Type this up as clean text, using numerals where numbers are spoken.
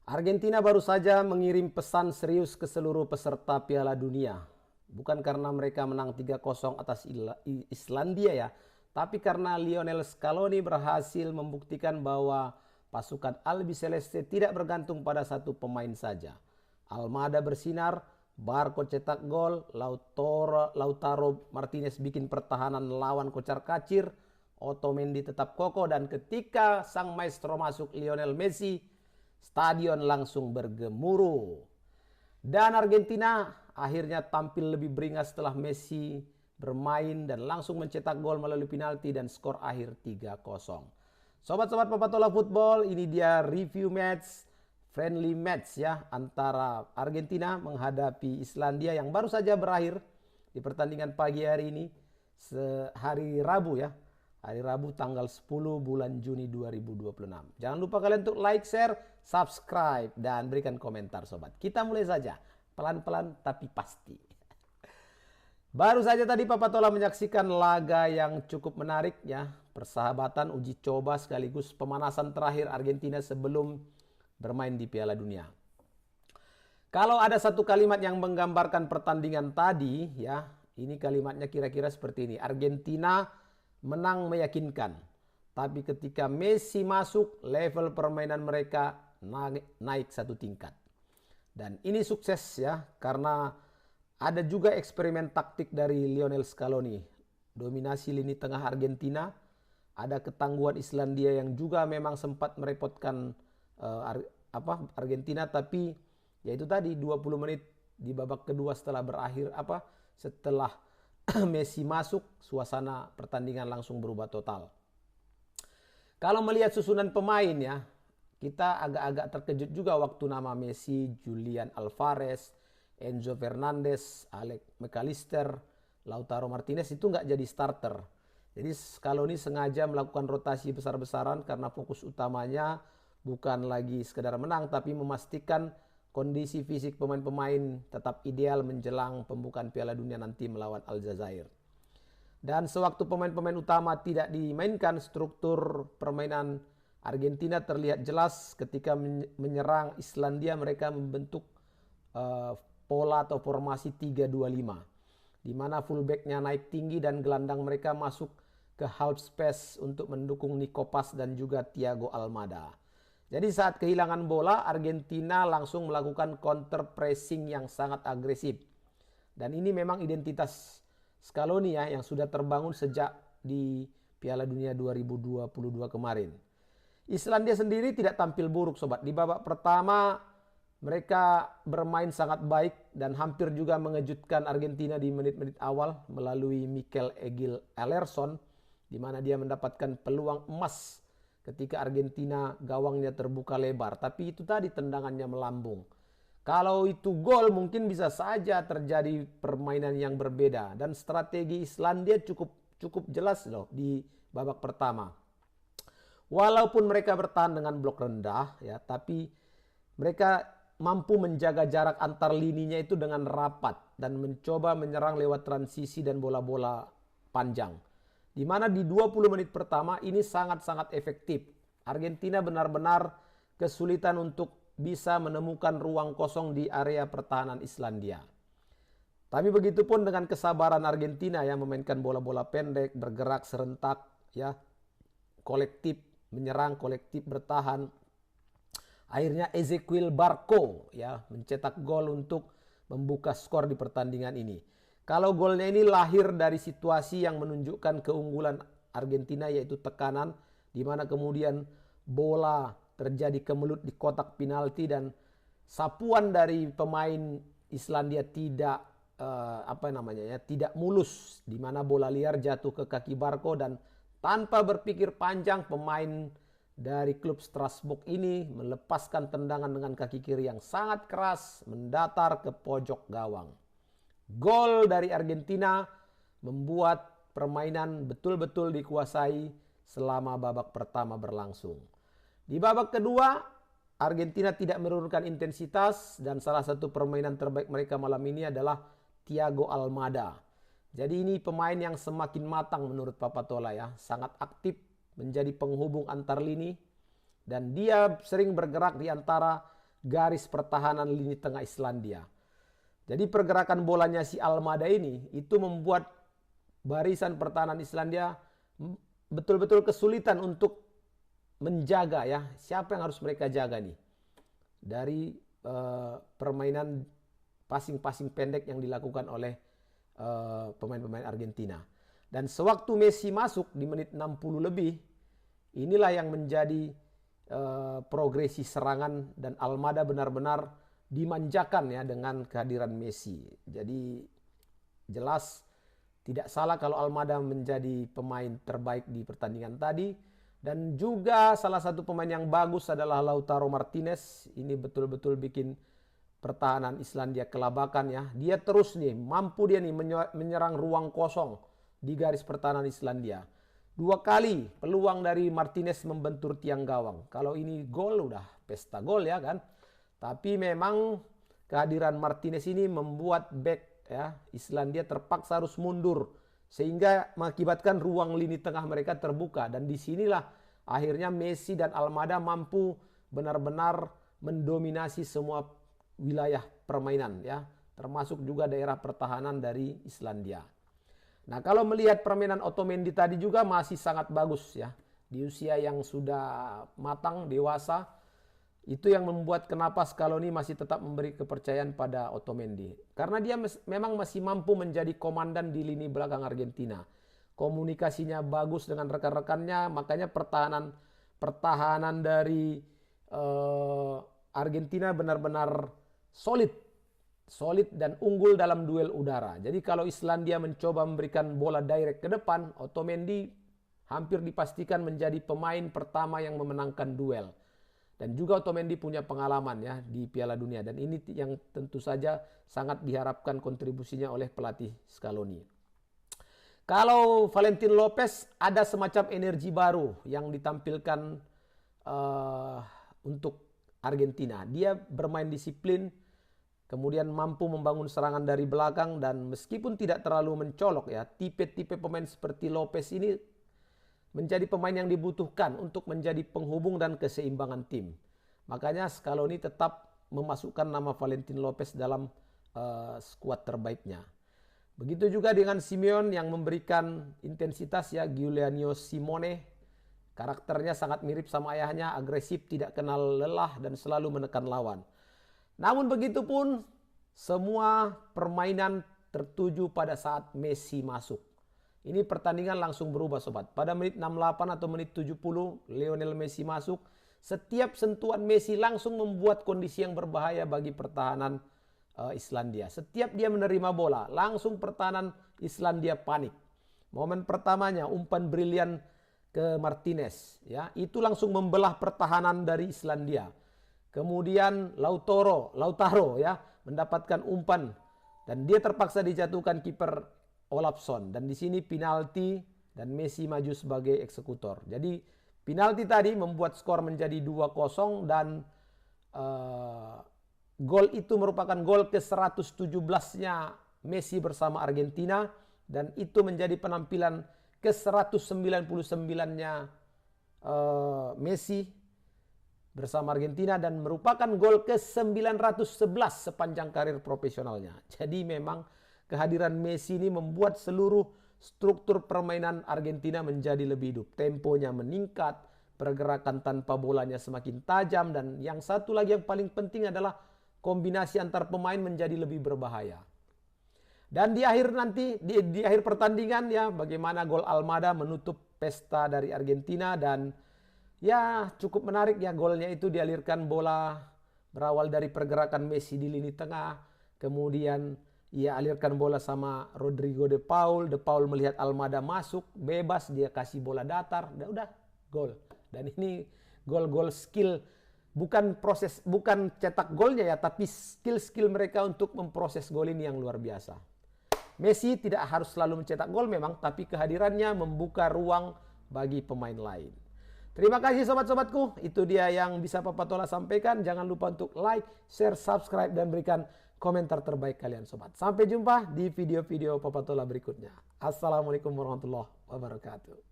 Argentina baru saja mengirim pesan serius ke seluruh peserta Piala Dunia. Bukan karena mereka menang 3-0 atas Islandia ya, tapi karena Lionel Scaloni berhasil membuktikan bahwa pasukan Albiceleste tidak bergantung pada satu pemain saja. Almada bersinar, Barco cetak gol, Lautaro Martinez bikin pertahanan lawan kocar-kacir, Otamendi tetap kokoh, dan ketika sang maestro masuk Lionel Messi, stadion langsung bergemuruh. Dan Argentina akhirnya tampil lebih beringas setelah Messi bermain dan langsung mencetak gol melalui penalti dan skor akhir 3-0. Sobat-sobat Papatola Football, ini dia review match, friendly match ya, antara Argentina menghadapi Islandia yang baru saja berakhir di pertandingan pagi hari ini, hari Rabu ya. Hari Rabu tanggal 10 bulan Juni 2026. Jangan lupa kalian untuk like, share, subscribe, dan berikan komentar sobat. Kita mulai saja. Pelan-pelan tapi pasti. Baru saja tadi Papatola menyaksikan laga yang cukup menarik ya. Persahabatan, uji coba sekaligus pemanasan terakhir Argentina sebelum bermain di Piala Dunia. Kalau ada satu kalimat yang menggambarkan pertandingan tadi ya, ini kalimatnya kira-kira seperti ini. Argentina menang meyakinkan, tapi ketika Messi masuk, level permainan mereka naik satu tingkat. Dan ini sukses ya, karena ada juga eksperimen taktik dari Lionel Scaloni. Dominasi lini tengah Argentina, ada ketangguhan Islandia yang juga memang sempat merepotkan Argentina, tapi yaitu tadi 20 menit di babak kedua setelah berakhir setelah Messi masuk, suasana pertandingan langsung berubah total. Kalau melihat susunan pemain ya, kita agak-agak terkejut juga waktu nama Messi, Julian Alvarez, Enzo Fernandez, Alex McAllister, Lautaro Martinez itu nggak jadi starter. Jadi Scaloni sengaja melakukan rotasi besar-besaran karena fokus utamanya bukan lagi sekedar menang, tapi memastikan kondisi fisik pemain-pemain tetap ideal menjelang pembukaan Piala Dunia nanti melawan Aljazair. Dan sewaktu pemain-pemain utama tidak dimainkan, struktur permainan Argentina terlihat jelas. Ketika menyerang Islandia, mereka membentuk pola atau formasi 3-2-5, di mana fullbacknya naik tinggi dan gelandang mereka masuk ke half space untuk mendukung Nico Paz dan juga Thiago Almada. Jadi saat kehilangan bola, Argentina langsung melakukan counter pressing yang sangat agresif. Dan ini memang identitas Scaloni ya, yang sudah terbangun sejak di Piala Dunia 2022 kemarin. Islandia sendiri tidak tampil buruk sobat. Di babak pertama mereka bermain sangat baik dan hampir juga mengejutkan Argentina di menit-menit awal melalui Mikael Egil Elerson, di mana dia mendapatkan peluang emas ketika Argentina gawangnya terbuka lebar. Tapi itu tadi tendangannya melambung. Kalau itu gol mungkin bisa saja terjadi permainan yang berbeda. Dan strategi Islandia cukup jelas loh di babak pertama. Walaupun mereka bertahan dengan blok rendah ya, tapi mereka mampu menjaga jarak antar lininya itu dengan rapat dan mencoba menyerang lewat transisi dan bola-bola panjang. Di mana di 20 menit pertama ini sangat-sangat efektif. Argentina benar-benar kesulitan untuk bisa menemukan ruang kosong di area pertahanan Islandia. Tapi begitupun dengan kesabaran Argentina yang memainkan bola-bola pendek, bergerak serentak, ya, kolektif menyerang, kolektif bertahan. Akhirnya Ezequiel Barco ya mencetak gol untuk membuka skor di pertandingan ini. Kalau golnya ini lahir dari situasi yang menunjukkan keunggulan Argentina, yaitu tekanan, di mana kemudian bola terjadi kemelut di kotak penalti dan sapuan dari pemain Islandia tidak mulus, di mana bola liar jatuh ke kaki Barco dan tanpa berpikir panjang pemain dari klub Strasbourg ini melepaskan tendangan dengan kaki kiri yang sangat keras mendatar ke pojok gawang. Gol dari Argentina membuat permainan betul-betul dikuasai selama babak pertama berlangsung. Di babak kedua, Argentina tidak menurunkan intensitas dan salah satu permainan terbaik mereka malam ini adalah Thiago Almada. Jadi ini pemain yang semakin matang menurut Papatola ya, sangat aktif menjadi penghubung antar lini dan dia sering bergerak di antara garis pertahanan lini tengah Islandia. Jadi pergerakan bolanya si Almada ini itu membuat barisan pertahanan Islandia betul-betul kesulitan untuk menjaga ya, siapa yang harus mereka jaga nih dari permainan passing-passing pendek yang dilakukan oleh pemain-pemain Argentina. Dan sewaktu Messi masuk di menit 60 lebih, inilah yang menjadi progresi serangan dan Almada benar-benar dimanjakan ya dengan kehadiran Messi. Jadi jelas tidak salah kalau Almada menjadi pemain terbaik di pertandingan tadi. Dan juga salah satu pemain yang bagus adalah Lautaro Martinez. Ini betul-betul bikin pertahanan Islandia kelabakan ya. Dia terus nih, mampu dia nih menyerang ruang kosong di garis pertahanan Islandia. 2 kali peluang dari Martinez membentur tiang gawang. Kalau ini gol udah pesta gol ya kan. Tapi memang kehadiran Martinez ini membuat back ya Islandia terpaksa harus mundur sehingga mengakibatkan ruang lini tengah mereka terbuka, dan disinilah akhirnya Messi dan Almada mampu benar-benar mendominasi semua wilayah permainan ya, termasuk juga daerah pertahanan dari Islandia. Nah, kalau melihat permainan Otamendi tadi juga masih sangat bagus ya. Di usia yang sudah matang, dewasa, itu yang membuat kenapa Scaloni masih tetap memberi kepercayaan pada Otamendi. Karena dia memang masih mampu menjadi komandan di lini belakang Argentina. Komunikasinya bagus dengan rekan-rekannya, makanya pertahanan dari Argentina benar-benar solid dan unggul dalam duel udara. Jadi kalau Islandia mencoba memberikan bola direct ke depan, Otamendi hampir dipastikan menjadi pemain pertama yang memenangkan duel. Dan juga Otamendi punya pengalaman ya di Piala Dunia, dan ini yang tentu saja sangat diharapkan kontribusinya oleh pelatih Scaloni. Kalau Valentin Lopez ada semacam energi baru yang ditampilkan untuk Argentina. Dia bermain disiplin, kemudian mampu membangun serangan dari belakang, dan meskipun tidak terlalu mencolok ya, tipe-tipe pemain seperti Lopez ini menjadi pemain yang dibutuhkan untuk menjadi penghubung dan keseimbangan tim. Makanya Scaloni tetap memasukkan nama Valentin Lopez dalam skuad terbaiknya. Begitu juga dengan Simeone yang memberikan intensitas ya, Giuliano Simone. Karakternya sangat mirip sama ayahnya, agresif, tidak kenal lelah, dan selalu menekan lawan. Namun begitu pun semua permainan tertuju pada saat Messi masuk. Ini pertandingan langsung berubah sobat. Pada menit 68 atau menit 70 Lionel Messi masuk. Setiap sentuhan Messi langsung membuat kondisi yang berbahaya bagi pertahanan Islandia. Setiap dia menerima bola langsung pertahanan Islandia panik. Momen pertamanya umpan brilian ke Martinez ya, itu langsung membelah pertahanan dari Islandia. Kemudian Lautaro ya mendapatkan umpan dan dia terpaksa dijatuhkan kiper Olafsson, dan di sini penalti dan Messi maju sebagai eksekutor. Jadi penalti tadi membuat skor menjadi 2-0 dan gol itu merupakan gol ke-117-nya Messi bersama Argentina, dan itu menjadi penampilan ke-199-nya Messi bersama Argentina dan merupakan gol ke-911 sepanjang karir profesionalnya. Jadi memang kehadiran Messi ini membuat seluruh struktur permainan Argentina menjadi lebih hidup. Temponya meningkat, pergerakan tanpa bolanya semakin tajam, dan yang satu lagi yang paling penting adalah kombinasi antar pemain menjadi lebih berbahaya. Dan di akhir nanti, di akhir pertandingan ya, bagaimana gol Almada menutup pesta dari Argentina, dan ya cukup menarik ya, golnya itu dialirkan bola berawal dari pergerakan Messi di lini tengah, kemudian ia alirkan bola sama Rodrigo De Paul melihat Almada masuk bebas, dia kasih bola datar, udah gol. Dan ini gol-gol skill, bukan cetak golnya ya, tapi skill mereka untuk memproses gol ini yang luar biasa. Messi tidak harus selalu mencetak gol memang, tapi kehadirannya membuka ruang bagi pemain lain. Terima kasih sobat-sobatku, itu dia yang bisa Papa Tola sampaikan. Jangan lupa untuk like, share, subscribe, dan berikan komentar terbaik kalian sobat. Sampai jumpa di video-video Papa Tola berikutnya. Assalamualaikum warahmatullahi wabarakatuh.